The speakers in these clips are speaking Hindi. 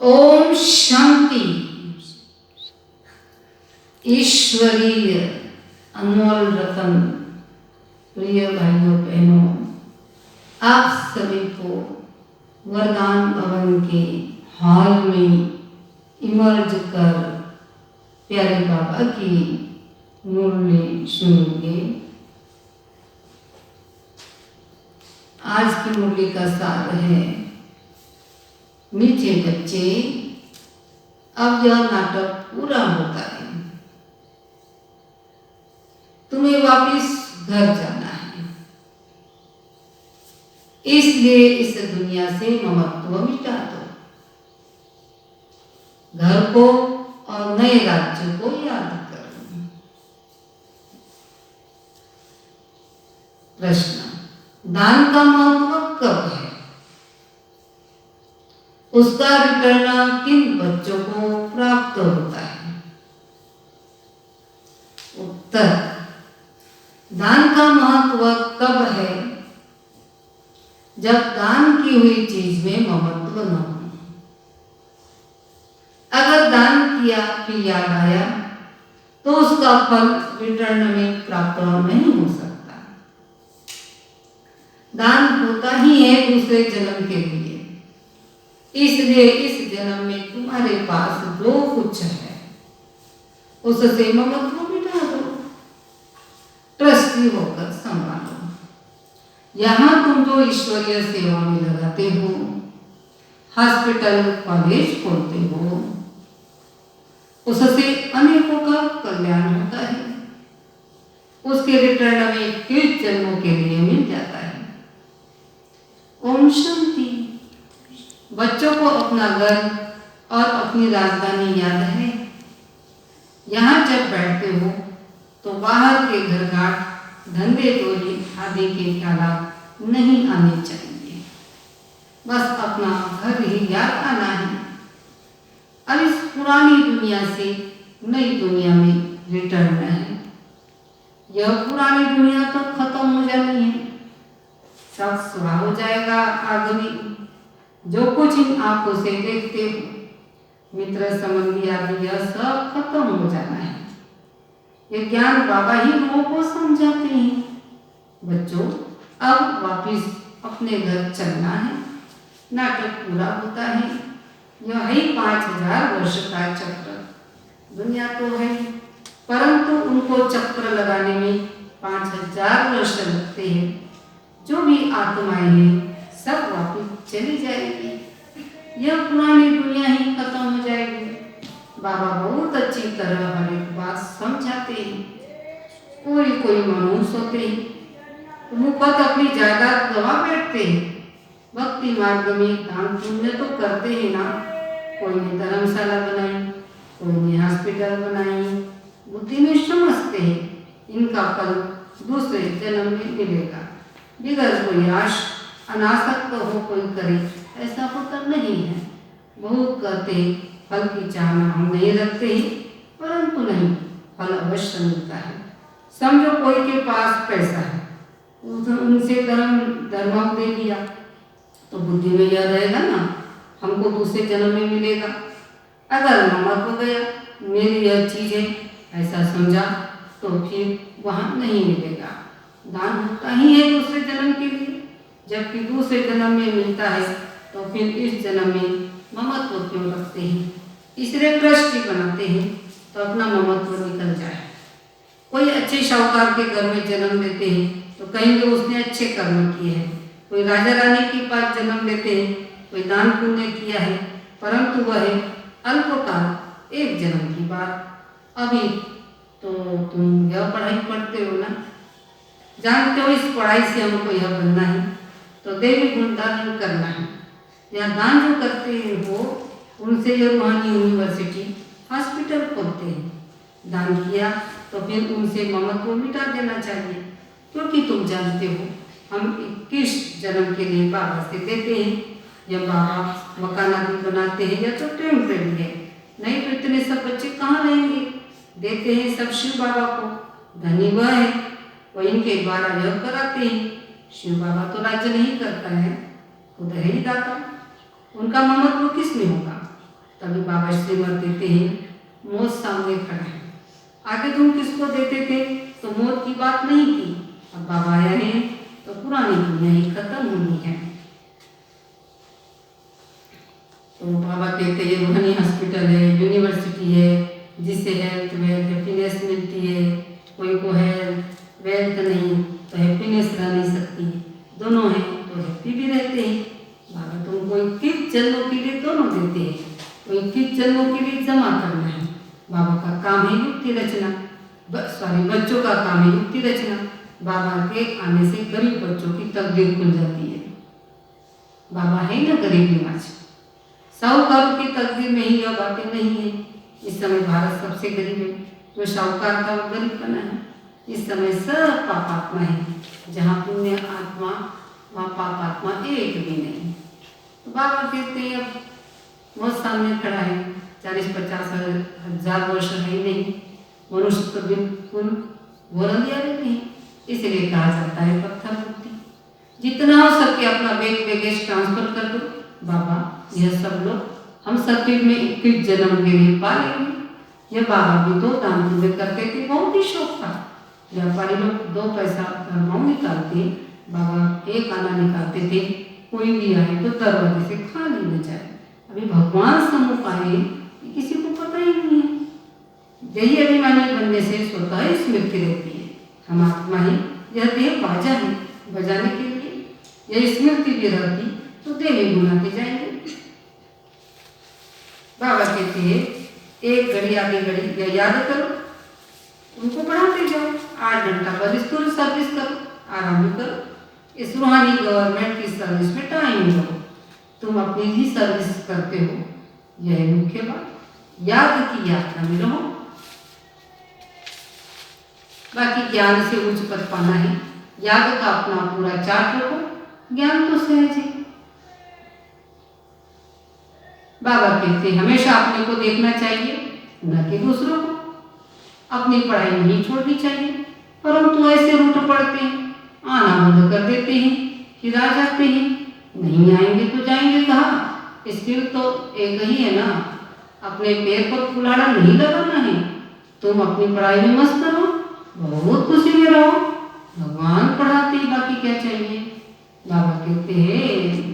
ओम शांति। ईश्वरीय अनमोल रतन प्रिय भाइयों बहनों, आप सभी को वरदान भवन के हॉल में इमर्ज कर प्यारे बाबा की मुरली सुनेंगे। आज की मुरली का सार है, मीठे बच्चे अब यह नाटक पूरा होता है, तुम्हें वापिस घर जाना है, इसलिए इस दुनिया से ममत्व मिटा दो। घर को और नए राज्य को याद करो। प्रश्न, दान का महत्व कब है? उसका रिटर्न किन बच्चों को प्राप्त होता है? उत्तर, दान का महत्व तब है जब दान की हुई चीज में ममत्व न हो। अगर दान किया फिर याद आया तो उसका फल रिटर्न में प्राप्त नहीं हो सकता। दान होता ही है दूसरे जन्म के लिए, इसलिए इस जन्म में तुम्हारे पास जो कुछ है उससे ममत्व मिटा दो, ट्रस्टी होकर संभालो। यहाँ तुम जो ईश्वरीय सेवा में लगाते हो, हॉस्पिटल कॉलेज खोलते हो, उससे अनेकों का कल्याण होता है। उसके रिटर्न में किस जन्मों के लिए मिल जाता है। ओम शांति। बच्चों को अपना घर और अपनी राजधानी याद है। यहाँ जब बैठते हो तो बाहर के घर घाट, धंधे चोरी आदि के ख्यालात नहीं आने चाहिए। बस अपना घर ही याद आना है। अब इस पुरानी दुनिया से नई दुनिया में रिटर्न है। यह पुरानी दुनिया तो खत्म हो जानी है, सब सुबह हो जाएगा। आदमी जो कुछ इन आंखों से देखते हो, मित्र संबंधी आदि, यह सब खत्म हो जाना है। ये ज्ञान बाबा ही लोगों को समझाते हैं। बच्चों, अब वापिस अपने घर चलना है। नाटक पूरा होता है। यह है 5000 वर्ष का चक्र। दुनिया तो है, परंतु उनको चक्र लगाने में 5000 वर्ष लगते हैं। जो भी आत्माएं हैं सब वापिस चली जाएगी। यह पुरानी दुनिया ही खत्म हो जाएगी। बाबा बहुत अच्छी तरह हर एक बात समझाते हैं। कोई मनुष्य होते हैं, मुफ्त अपनी जायदाद गवा बैठते हैं। भक्ति मार्ग में दान पुण्य तो करते हैं ना। कोई ने धर्मशाला बनाई, कोई ने हॉस्पिटल बनाई। बुद्धि में समझते हैं इनका फल दूसरे जन्म में मिलेगा। बिगड़ कोई आश अनासक्त हो कोई करे, ऐसा होता नहीं है। बहुत कहते फल की चाहना हम नहीं रखते हैं, परंतु नहीं, फल अवश्य मिलता है। समझो कोई के पास पैसा है, उनसे धर्म दे दिया तो बुद्धि में यह रहेगा ना, हमको दूसरे जन्म में मिलेगा। अगर ममत्व हो गया, मेरी यह चीज़ है ऐसा समझा, तो फिर वहाँ नहीं मिलेगा। दान होता ही है दूसरे जन्म के लिए, जबकि दूसरे जन्म में मिलता है तो फिर इस जन्म में ममत्व क्यों रखते हैं? इसलिए ट्रस्टी बनाते हैं तो अपना ममत्व निकल जाए। कोई अच्छे शाहूकार के घर में जन्म लेते हैं तो कहेंगे उसने अच्छे कर्म किए हैं। कोई राजा रानी के पास जन्म लेते हैं, कोई दान पुण्य किया है, परंतु वह है अल्पकाल, एक जन्म की बात। अभी तो तुम यह पढ़ाई पढ़ते हो ना, जानते हो इस पढ़ाई से हमको यह बनना है, तो देवी गुण दान करना है। या दान जो करते हो उनसे यह रूहानी यूनिवर्सिटी हॉस्पिटल खोलते हैं। दान किया तो फिर उनसे ममत्व मिटा देना चाहिए, क्योंकि तुम जानते हो हम 21 जन्म के लिए बाबा से देते हैं। जब बाबा मकान आदि बनाते हैं या तो टेम्परेरी है, नहीं तो इतने सब बच्चे कहाँ रहेंगे। देते हैं सब शिव बाबा को, धनी वह है, वह इनके द्वारा यह कराते हैं। शिव बाबा तो राज्य नहीं करता है, खुद है ही दाता। उनका ममत्व किस में होगा? तभी बाबा श्रीमत देते हैं, मौत सामने खड़ा है। आगे तुम किसको देते थे तो मौत की बात नहीं थी, अब बाबा आया है तो पुरानी दुनिया ही खत्म होनी है। तो बाबा कहते हैं रूहानी हॉस्पिटल है, यूनिवर्सिटी है, जिससे हेल्थ वेल्थ हैप्पीनेस मिलती है। कोई को हेल्थ वेल्थ नहीं तो हैप्पीनेस रह नहीं सकती, दोनों हैं तो हैप्पी भी रहते हैं। बाबा तुमको 21 जन्मों के लिए दोनों देते हैं, तो 21 जन्मों के लिए जमा करना है। बाबा का काम है युक्ति रचना, बच्चों का काम है युक्ति रचना। बाबा के आने से गरीब बच्चों की तकदीर खुल जाती है। बाबा है ना गरीब निवाज, साहूकारों की तकदीर में ही यह बातें नहीं है। इस समय भारत सबसे गरीब है, जो साहूकार था वो गरीब बना है। इस समय सब पापात्मा है, जहाँ पुण्य आत्मा वहाँ पापात्मा एक भी नहीं। तो बाबा कहते हैं अब बहुत सामने खड़ा है, 40-50 हजार वर्ष है ही नहीं, मनुष्य तो बिल्कुल वरंदियारे नहीं, इसलिए कहा जाता है पत्थर बुद्धि। जितना हो सके अपना बैंक बैगेज ट्रांसफर कर दो। बाबा यह सब लोग हम सतयुग में 21 जन्म के लिए पालेंगे। यह बाबा भी 2 दान पुण्य करते थे, बहुत ही शौक था। व्यापारी लोग 2 पैसा धर्माओं निकालते, बाबा 1 आना निकालते थे। कोई भी आए तो दरवाजे से खाली न जाए। अभी भगवान सम्मुख आए किसी को पता ही नहीं है। यही अभिमानी बनने से स्वतः ही स्मृति रहती है। हम आत्मा ही, यह देह बाजा है बजाने के लिए। यह स्मृति भी रहती तो देह ही गुनाते जाएंगे। बाबा कहते हैं एक घड़ी आगे घड़ी या याद करो, उनको बढ़ाते जाओ। 8 घंटा बाद स्कूल सर्विस करो, आराम भी करो। इस रूहानी गवर्नमेंट की सर्विस में टाइम दो। तुम अपनी ही सर्विस करते हो, यह मुख्य बात। याद की यात्रा में रहो। बाकी ज्ञान से उच्च पद पाना है, याद का अपना पूरा चार्ट रखो। ज्ञान तो सहज है। बाबा कहते हमेशा अपने को देखना चाहिए, न कि दूसरों को। अपनी पढ़ाई नहीं छोड़नी चाहिए, परंतु ऐसे रूट पड़ते हैं, आना बंद कर देते हैं, फिर आ जाते हैं। नहीं आएंगे तो जाएंगे कहाँ? स्किल तो एक ही है ना, अपने पैर पर कुल्हाड़ा नहीं लगाना है। तुम अपनी पढ़ाई में मस्त रहो, बहुत खुशी में रहो, भगवान पढ़ाते ही, बाकी क्या चाहिए। बाबा कहते हैं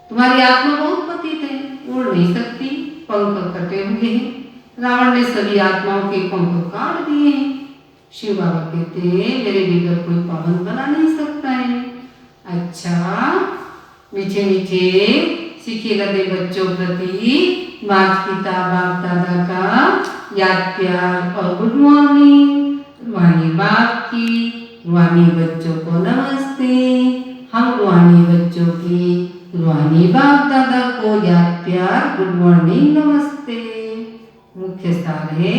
तुम्हारी आत्मा बहुत पतित है, उड़ नहीं सकती, पंख कटे हुए हैं। रावण ने सभी आत्माओं के पंख काट दिए हैं। शिव बाबा कहते हैं मेरे बिगड़ कोई पावन बना नहीं सकता है। अच्छा, मीठे मीठे सीखेगा दे बच्चों प्रति माता पिता बाप दादा का याद प्यार और गुड मॉर्निंग। रूहानी बाप की, रूहानी बच्चों को नमस्ते। हम रूहानी बच्चों की, रूहानी बाप दादा को याद प्यार गुड मॉर्निंग नमस्ते। मुख्य सार है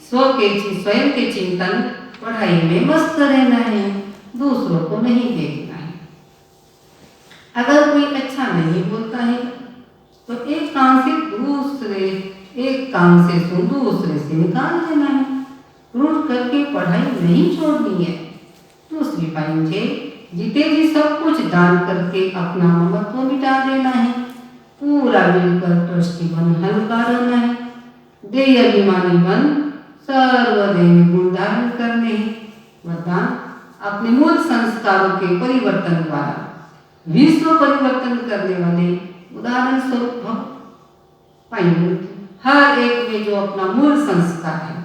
स्वयं के चिंतन, पढ़ाई में मस्त रहना है, दूसरों को नहीं देखना है। अगर कोई अच्छा नहीं बोलता है तो एक कान से दूसरे से निकाल देना है। रूठ करके पढ़ाई नहीं छोड़नी है। दूसरी पॉइंट है जीते जी सब कुछ दान करके अपना ममत्व मिटा देना है। पूरा मिलकर ट्रस्टी बन हल्का रहना है। देय अभिमानी बन सर्वदेव गुण धारण करने हैं। वरदान अपने मूल संस्कारों के परिवर्तन द्वारा विश्व परिवर्तन करने वाले उदाहरण स्वरूप भव। पाएंगे हर एक में जो अपना मूल संस्कार है,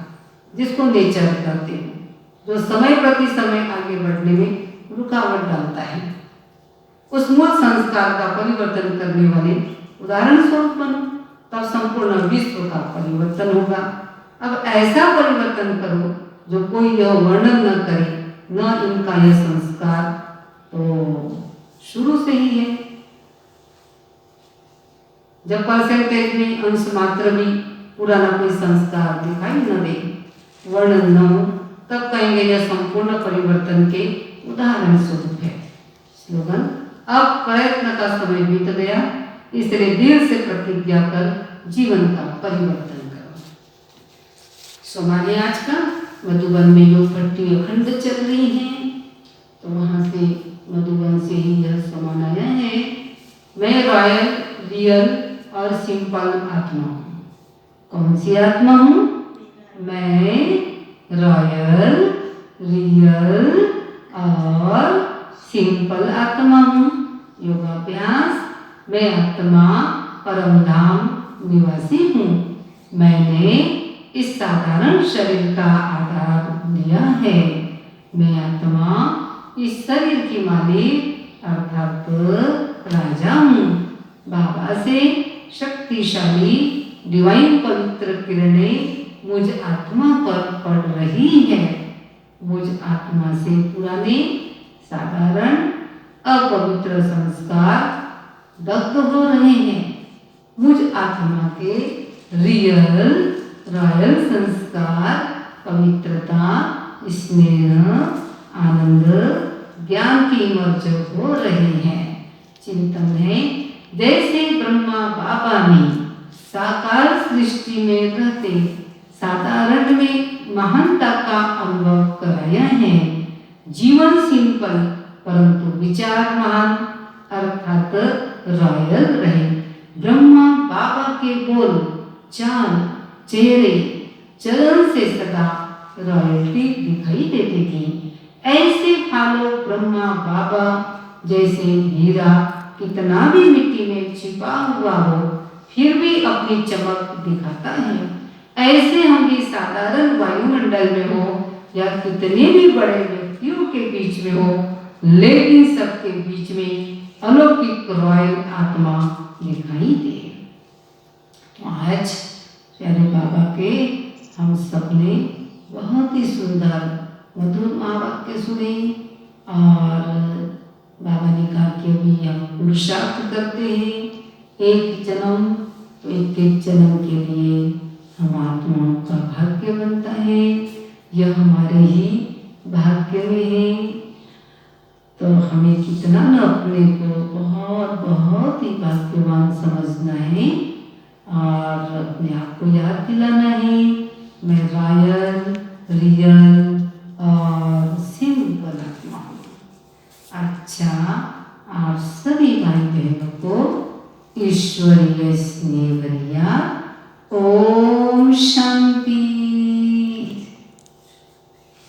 जिसको नेचर कहते हैं, जो समय प्रति समय आगे बढ़ने में रुकावट डालता है, उस मूल संस्कार का परिवर्तन करने वाले उदाहरण स्वरूप बनो, तब संपूर्ण विश्व का परिवर्तन होगा। अब ऐसा परिवर्तन करो जो कोई यह वर्णन न करे, न इनका यह संस्कार तो शुरू से ही है। जब परसेंटेज में अंश मात्र भी पुराना कोई संस्कार दिखाई न दे, वर्णन न हो, तब कहेंगे यह संपूर्ण परिवर्तन के उदाहरण स्वरूप है। स्लोगन अब प्रयत्न का समय बीत गया, इसलिए दिल से प्रतिज्ञा कर जीवन का परिवर्तन करो। सोमानी आज का मधुबन में योग भट्टी अखंड चल रही हैं, तो वहाँ से मधुबन से ही यह सोमान आया है। मैं रॉयल, रियल और सिंपल आत्मा हूँ। कौन सी आत्मा हूँ? मैं रॉयल, रियल और सिंपल आत्मा हूँ। योगाभ्यास, मैं आत्मा परम धाम निवासी हूँ। मैंने इस साधारण शरीर का आधार लिया है। मैं आत्मा इस शरीर की मालिक अर्थात राजा हूँ। बाबा से शक्तिशाली डिवाइन पवित्र किरणें मुझ आत्मा पर पड़ रही है। मुझ आत्मा से पुराने साधारण अपवित्र संस्कार दग्ध हो रहे हैं। मुझ आत्मा के रियल रॉयल संस्कार पवित्रता, स्नेह, आनंद, ज्ञान की मर्ज हो रहे हैं। चिंतन है, जैसे ब्रह्मा बाबा ने साकार सृष्टि में रहते साधारण में महानता का अनुभव कराया है। जीवन सिंपल परंतु विचार महान अर्थात रॉयल रहे। ब्रह्मा बाबा के बोल, चाल, चेहरे, चलन से सदा रॉयल्टी दिखाई देती थी। ऐसे फॉलो ब्रह्मा बाबा जैसे हीरा कितना भी मिट्टी में छिपा हुआ हो फिर भी अपनी चमक दिखाता है। ऐसे हम भी साधारण वायुमंडल में हो या कितने भी बड़े व्यक्तियों के बीच में हो, लेकिन सबके बीच में अलौकिक रॉयल आत्मा दिखाई दे। तो आज प्यारे बाबा के हम सबने बहुत ही सुंदर मधुर महावाक्य सुने और बाबा ने कहा कि अभी हम पुरुषार्थ करते हैं। एक जन्म तो एक जन्म के लिए हम आत्माओं का भाग्य बनता है। यह हमारे ही भाग्य में है। तो हमें कितना न अपने को बहुत बहुत ही भाग्यवान समझना है और अपने आप को याद दिलाना है, मैं रॉयल, रियल और सिंपल आत्मा हूँ। अच्छा, आप सभी भाई बहनों को ईश्वरीय स्नेह भरिया ओम शांति।